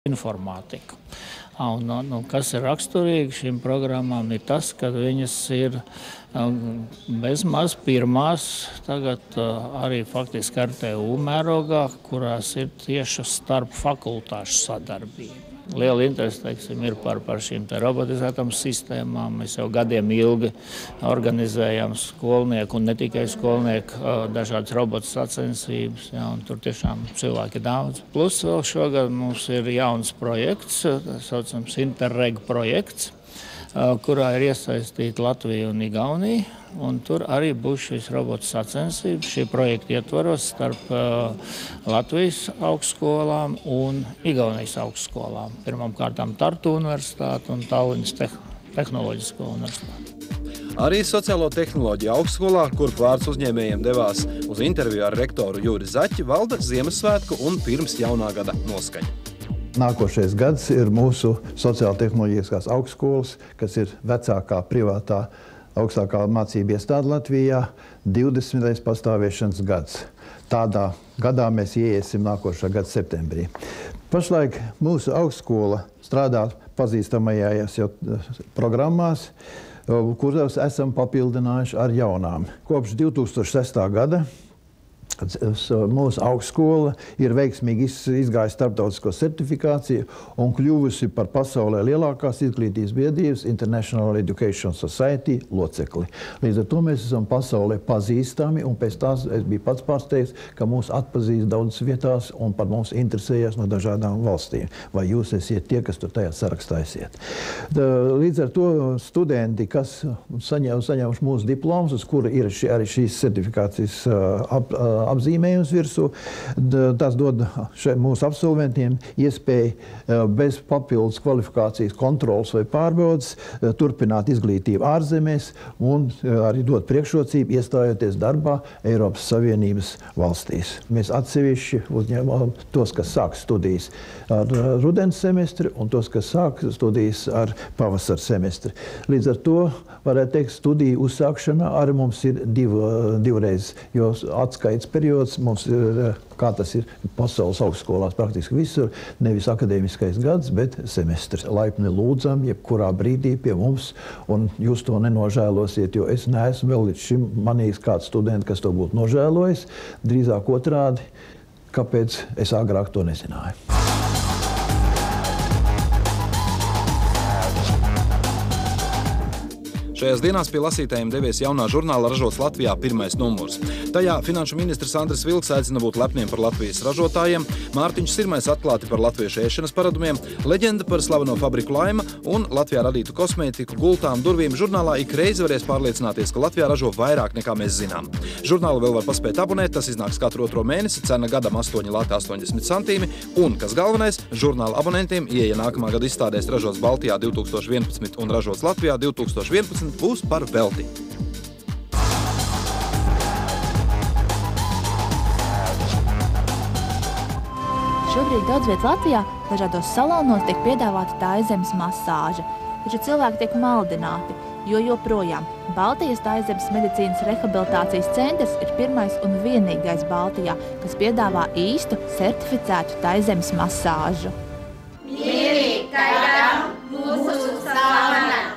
informātiku. Kas ir raksturīgi šīm programmām, ir tas, ka viņas ir bezmaz pirmās, tagad arī faktiski RTU mērogā, kurās ir tieši starp fakultāšu sadarbība. Liela interese, teiksim, ir par šīm robotizētām sistēmām. Mēs jau gadiem ilgi organizējam skolnieku un ne tikai skolnieku dažādas robotu sacensības. Ja, un tur tiešām cilvēki daudz. Plus vēl šogad mums ir jauns projekts, saucams Interreg projekts, kurā ir iesaistīta Latvija un Igaunija. Un tur arī būs šīs robotu sacensības. Šī projekta ietvaros starp Latvijas augstskolām un Igaunijas augstskolām. Pirmām kārtām Tartu universitāte un Tallinas tehnoloģisko universitāte. Arī Sociālo tehnoloģiju augstskolā, kur vārds uzņēmējiem devās uz interviju ar rektoru Juri Zaķi, valda Ziemassvētku un pirms jaunā gada noskaņa. Nākošais gads ir mūsu Sociālo tehnoloģiskās augstskolas, kas ir vecākā privātā augstākā mācība iestāde Latvijā, 20. pastāvēšanas gads. Tādā gadā mēs ieiesim nākošā gada septembrī. Pašlaik mūsu augstskola strādā pazīstamajās programmās, kuras esam papildinājuši ar jaunām. Kopš 2006. gada mūsu augstskola ir veiksmīgi izgājusi starptautisko certifikāciju un kļuvusi par pasaulē lielākās izglītības biedrības International Education Society locekli. Līdz ar to mēs esam pasaulē pazīstami, un pēc tās es biju pats pārsteigts, ka mūs atpazīst daudzas vietās un par mums interesējas no dažādām valstīm. Vai jūs esiet tie, kas tur tajā sarakstā esiet? Līdz ar to studenti, kas saņēmuši mūsu diplomus, uz kura ir arī šīs certifikācijas apzīmējums virsū, tas dod mūsu absolventiem iespēju bez papildus kvalifikācijas kontrolas vai pārbaudas turpināt izglītību ārzemēs un arī dot priekšrocību iestājoties darbā Eiropas Savienības valstīs. Mēs atsevišķi uzņēmām tos, kas sāk studijas ar rudens semestri un tos, kas sāk studijas ar pavasara semestri. Līdz ar to, varētu teikt, studiju uzsākšanā arī mums ir divreiz, jo atskaits periods mums ir, kā tas ir pasaules augstskolās praktiski visur, nevis akadēmiskais gads, bet semestris. Laipni lūdzam, jebkurā brīdī pie mums, un jūs to nenožēlosiet, jo es neesmu vēl līdz šim manījis kāds students, kas to būtu nožēlojis. Drīzāk otrādi, kāpēc es agrāk to nezināju. Šajās dienās pie lasītājiem devies jaunā žurnāla Ražots Latvijā pirmais numurs. Tajā finanšu ministrs Andris Vilks aicina būt lepniem par Latvijas ražotājiem, Mārtiņš Sirmais atklāti par latviešu ēšanas paradumiem, leģenda par slaveno fabriku Laima un Latvijā radītu kosmētiku gultām durvīm. Žurnālā ik reizi varēs pārliecināties, ka Latvijā ražo vairāk nekā mēs zinām. Žurnālu vēl var paspēt abonēt, tas iznāks katru otro mēnesi, cena gadam 8,80 centīmi, un, kas galvenais, žurnāla abonentiem ieeja nākamā gada izstādēs Ražots Baltijā 2011 un Ražots Latvijā 2011 būs par velti. Šobrīd daudz viet Latvijā dažādos salonos tiek piedāvāta taizemes masāža, taču cilvēki tiek maldināti, jo joprojām Baltijas taizemes medicīnas rehabilitācijas centrs ir pirmais un vienīgais Baltijā, kas piedāvā īstu certificētu taizemes masāžu. Mierīgi gaidām mūsu slavenā